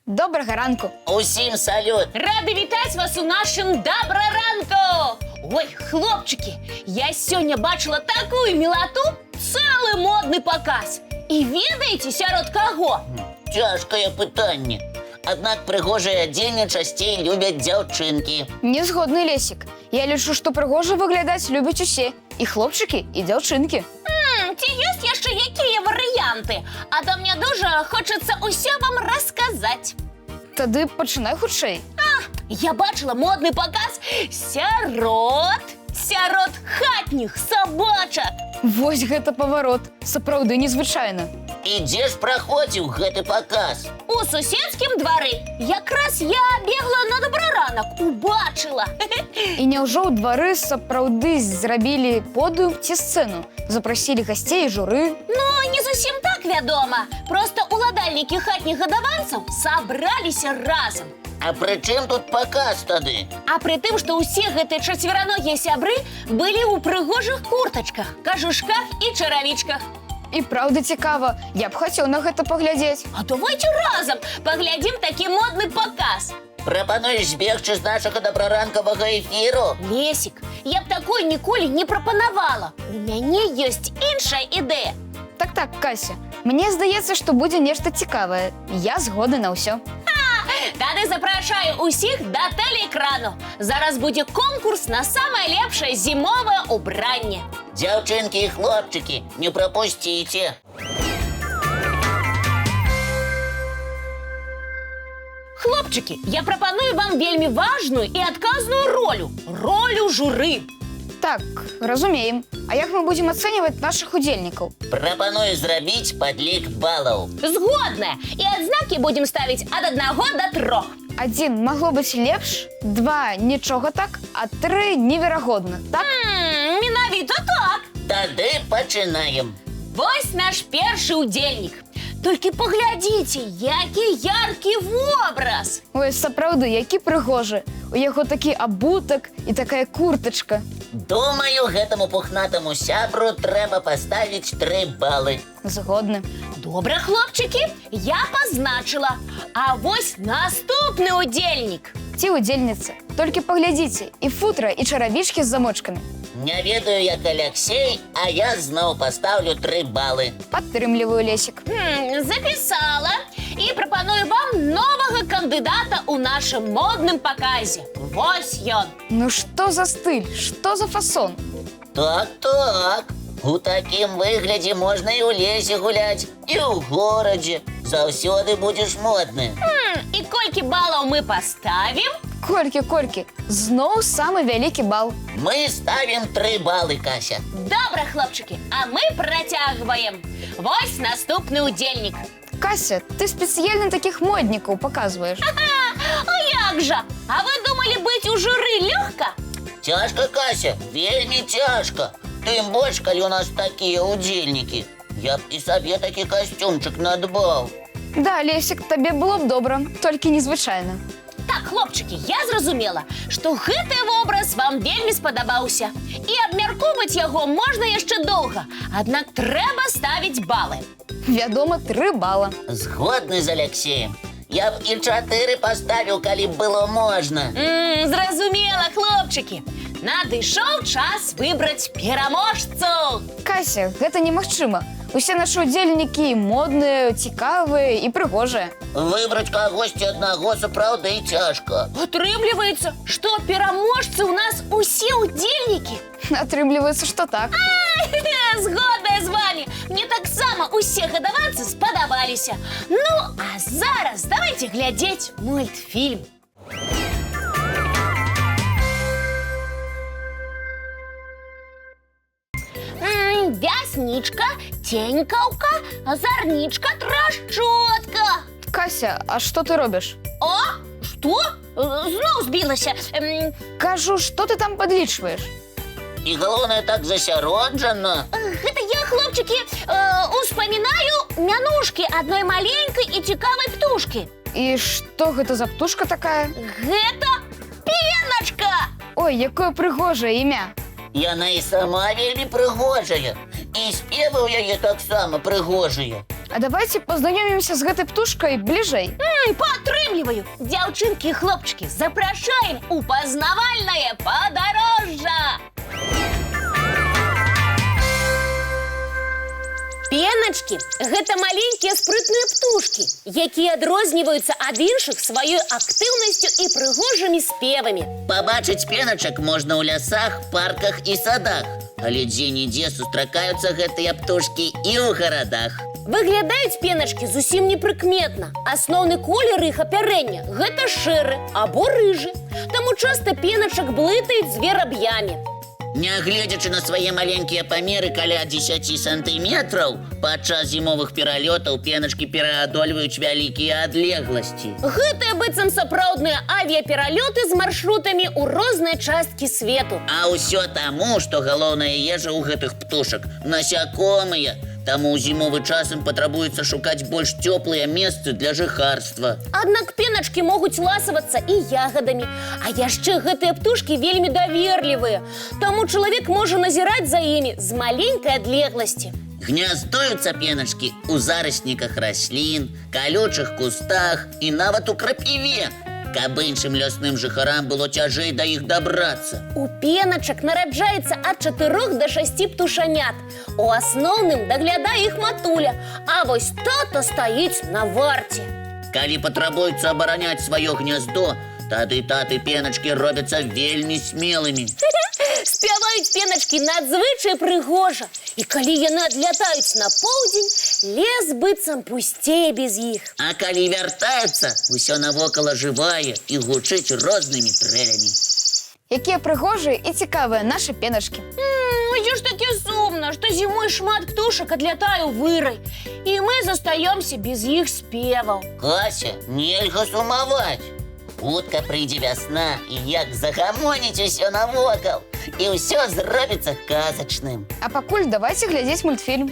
Доброго ранку. Усім салют! Рады вітаць вас у нашым добраранку! Ой, хлопчики, я сёння бачыла такую мілату, цэлы модны паказ. І ведаеце, сярод каго? Цяжкае пытанне. Аднак прыгожае адзенне часцей любяць дзяўчынкі. Не згодны, Лесик. Я лічу, што прыгожа выглядаць любяць усе. І хлопчыкі, і дзяўчынкі. Ці ёсць яшчэ якія варыянты? А то мне дуже хочацца ўсё вам расказаць. Тады пачынай хутчэй. Я бачыла модны паказ сярод хатніх сабачак. Вось гэта паварот. Сапраўды незвычайна. І дзе ж праходзіў гэты паказ? У суседскім двары. Якраз я бегла на добраранак, убачыла. І няўжо ў двары сапраўды зрабілі подыум ці сцэну? Запрасілі гасцей і журы? Ну, не зусім так, вядома. Просто уладальнікі хатніх гадаванцаў сабраліся разам. А пры чым тут паказ тады? А пры тым, што ўсе гэтыя чацвераногія сябры былі ў прыгожых куртачках, кажушках і чаравічках. І праўда цікава. Я б хацеў на гэта паглядзець. А давайте разам паглядзім такі модны паказ. Прапануеш збегчы з нашага добраранкавага эфіру? Лесик, я б такое ніколі не прапанавала. У мяне ёсць іншая ідэя. Так, Кася, мне здаецца, што будзе нешта цікавае. Я згодна на ўсё. Тады запрашаю усіх да тэлеэкрану. Зараз будзе конкурс на самае лепшае зімовае ўбранне. Дзяўчынкі і хлопчыкі, не прапусціце! Хлопчыкі, я прапаную вам вельмі важную і адказную ролю журы. Так, разумеем. А як мы будзем ацэньваць нашых удзельнікаў? Прапаную зрабіць падлік балаў. Згодная. І адзнакі будзем ставіць ад 1 до 3. 1 магло быць лепш, 2 нічога так, а 3 неверагодна, так? Менавіта так. Тады пачынаем. Вось наш першы удзельнік. Толькі паглядзіце, які яркі вобраз. Ой, сапраўды, які прыгожы. У яго такі абутак і такая куртачка. Думаю, гэтаму пухнатаму сябру трэба паставіць 3 балы. Згодны. Добра, хлопчыкі, я пазначыла. А вось наступны удзельнік. Ці удзельніца. Толькі паглядзіце, і футра, і чаравічкі з замочкамі. Не ведаю, як Алексей, а я зноў пастаўлю 3 балы. Падтрымліваю, Лесик. Запісала. І прапаную вам новага кандыдата ў нашым модным паказе. Вось ён. Ну што за стыль, што за фасон? Так. У такім выглядзе можна і ў лесе гуляць, і ў горадзе. Заўсёды будзеш модны. І колькі балаў мы паставім? Колькі? Зноў самы вялікі бал. Мы ставім 3 балы, Кася. Добра, хлопчыкі, а мы працягваем. Вось наступны удзельнік. Кася, ты спецыяльна такіх моднікаў паказваеш. А як жа? А вы думалі быць у журы лёгка? Цяжка, Кася, вельмі цяжка. Тым больш, калі у нас такія удзельнікі. Я б і сабе такі касцюмчык надбаў. Да, Лесик, табе было б добра, толькі незвычайна. Так, хлопчыкі, я зразумела, што гэты вобраз вам вельмі спадабаўся. І абмяркоўваць яго можна яшчэ доўга. Аднак трэба ставіць балы. Вядома, 3 бала. Згодны з Алексеем. Я б і 4 паставіў, калі б было можна. Зразумела, хлопчыкі. Надышоў час выбраць пераможцу. Кася, гэта немагчыма. Усе нашы удзельнікі модныя, цікавыя і прыгожыя. Выбраць кагосьці аднаго сапраўды цяжка. Атрымліваецца, што пераможцы ў нас усе удзельнікі. Атрымліваецца, што так. Згодная з вами. Мне таксама усе гадаванцы спадабаліся. Ну, а зараз давайте глядзець мультфільм. Вяснічка, тенькаўка, зарнічка, трашчотка. Кася, а што ты робіш? О, што? Зноў збілася. Кажу, што ты там падлічваеш? І галоўнае, так засяроджана. Гэта я, хлопчыкі, успамінаю мянушкі адной маленькай і цікавай птушкі. І што гэта за птушка такая? Гэта пеначка! Ой, якое прыгожае імя. Яна і сама вельмі прыгожая. І спевы ў яе таксама прыгожыя. А давайте познаёмімся з гэтай птушкай бліжэй. Падтрымліваю! Дзяўчынкі і хлопчыкі, запрашаем у пазнавальнае падарожжа! Пеначкі – гэта маленькія спрытныя птушкі, якія адрозніваюцца ад іншых сваёй актыўнасцю і прыгожымі спевамі. Пабачыць пеначак можна ў лясах, парках і садах. Але дзе-нідзе сустракаюцца гэтыя птушкі і ў гарадах. Выглядаюць пеначкі зусім непрыкметна. Асноўны колер іх апярэння – гэта шэры або рыжы. Таму часта пеначак блытаюць з вераб'ямі. Нягледзячы на свае маленькія памеры каля 10 сантыметраў, падчас зімовых пералётаў пеначкі пераадольваюць вялікія адлегласці. Гэтыя быццам сапраўдныя авіяпералёты з маршрутамі ў розныя часткі свету. А ўсё таму, што галоўная ежа ў гэтых птушак насякомыя. Таму ў зімовы час ім патрабуецца шукаць больш цёплыя месцы для жыхарства. Аднак пеначкі могуць ласавацца і ягадамі. А яшчэ гэтыя птушкі вельмі даверлівыя. Таму чалавек можа назіраць за імі з маленькай адлегласці. Гняздуюцца пеначкі ў зарасніках раслін, калючых кустах і нават у крапіве, каб іншым лясным жыхарам было цяжэй да іх дабрацца. У пеначак нараджаецца ад 4 да 6 птушанят. У асноўным даглядае іх матуля, а вось тата стаіць на варце. Калі патрабуецца абараняць сваё гняздо, тады таты пеначкі робяцца вельмі смелымі. Спяваюць пеначкі надзвычай прыгожа. І калі яны адлятаюць на поўдзень, лес быццам пусцее без іх. А калі вяртаецца, усё навокала жывае і гучыць рознымі трэлямі. Якія прыгожыя і цікавыя нашы пеначкі. Ці ж такі сумна, што зімой шмат птушак адлятае ў вырай. І мы застаёмся без іх спеваў. Кася, нельга сумаваць. Хутка прыйдзе вясна, і як загамоніць усё навокал, і ўсё зробіцца казачным. А пакуль давайте глядзець мультфільм.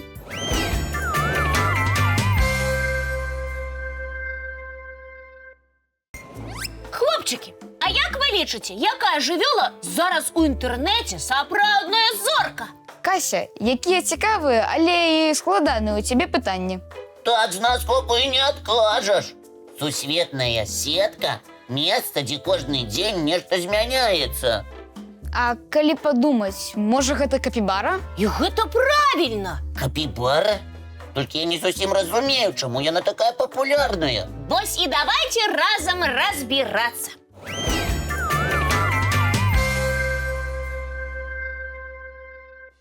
Хлопчыкі, а як вы лічыце, якая жывёла зараз у інтэрнэце сапраўдная зорка? Кася, якія цікавыя, але і складаныя ў цябе пытанні. Так з наскоку і не адкажаш. Сусветная сетка – месца, дзе кожны дзень нешта змяняецца. А калі падумаць, можа гэта капібара? І гэта правільна! Капібара? Толькі я не зусім разумею, чаму яна такая папулярная. Вось і давайте разам разбірацца.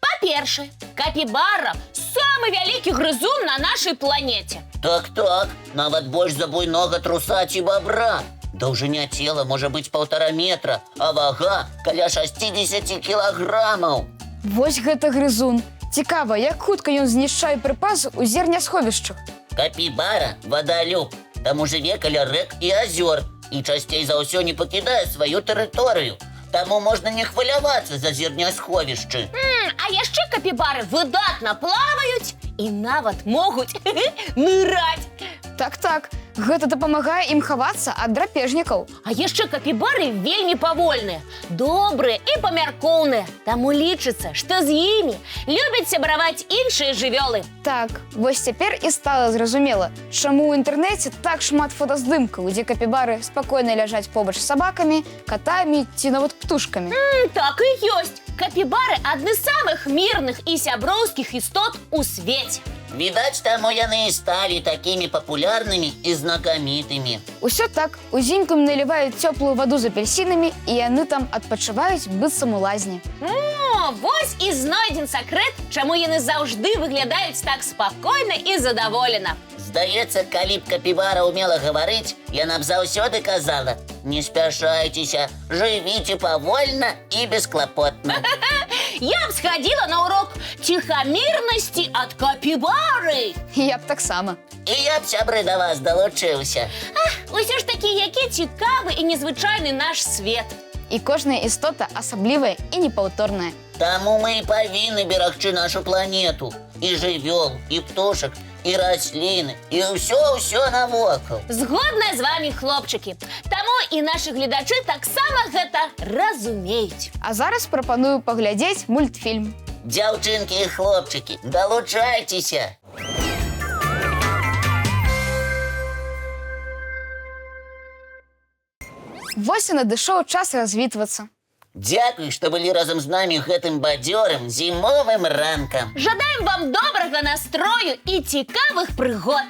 Па-першае, капібара – самы вялікі грызун на нашай планеце. Так, нават больш за буйнога труса ці бабра. Даўжыня цела можа быць 1,5 метра, а вага каля 60 кілаграмаў. Вось гэта грызун. Цікава, як хутка ён знішчае прыпасы ў зернясховішчах. Капібара – вадалюб, таму жыве каля рэк і азёр і часцей за ўсё не пакідае сваю тэрыторыю. Таму можна не хвалявацца за зернясховішчы. А яшчэ капібары выдатна плаваюць і нават могуць ныраць. Так, гэта дапамагае ім хавацца ад драпежнікаў. А яшчэ капібары вельмі павольныя, добрыя і памяркоўныя. Таму лічыцца, што з імі любяць сябраваць іншыя жывёлы. Так, вось цяпер і стала зразумела, чаму ў інтэрнэце так шмат фотаздымкаў, дзе капібары спакойна ляжаць побач з сабакамі, катамі ці нават птушкамі. Так і ёсць. Капібары – адны з самых мірных і сяброўскіх істот у свеце. Відаць, таму яны і сталі такімі папулярнымі і знакамітымі. Усё так, узімку ім наліваюць цёплую ваду з апельсінамі, і яны там адпачываюць быццам у лазні. Вось і знойдзен сакрэт, чаму яны заўжды выглядаюць так спакойна і задаволена. Здаецца, калі б капібара ўмела гаварыць, яна б заўсёды казала: не спяшайцеся, жывіце павольна і бесклапотна. Я б схадзіла на урок ціхамірнасці ад капібары. Я б таксама. І я б, сябры, да вас далучыўся. Усё ж такі, які цікавы і незвычайны наш свет. І кожная істота асаблівая і непаўторная. Таму мы і павінны берагчы нашу планету. І жывёл, і птушак, і расліны, і ўсё навокал. Згодная з вамі, хлопчыкі. Таму і нашы гледачы таксама гэта разумеюць. А зараз прапаную паглядзець мультфільм. Дзяўчынкі і хлопчыкі, далучайцеся! Вось і надышоў час развітвацца. Дякую, што былі разам з намі гэтым бадзёрым зімовым ранкам. Жадаем вам добрага настрою і цікавых прыгод.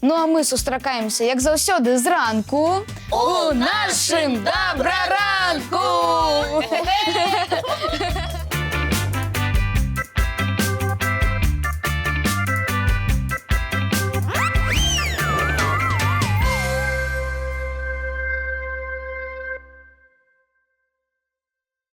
Ну а мы сустракаемся, як заўсёды, зранку У нашым дабраранку!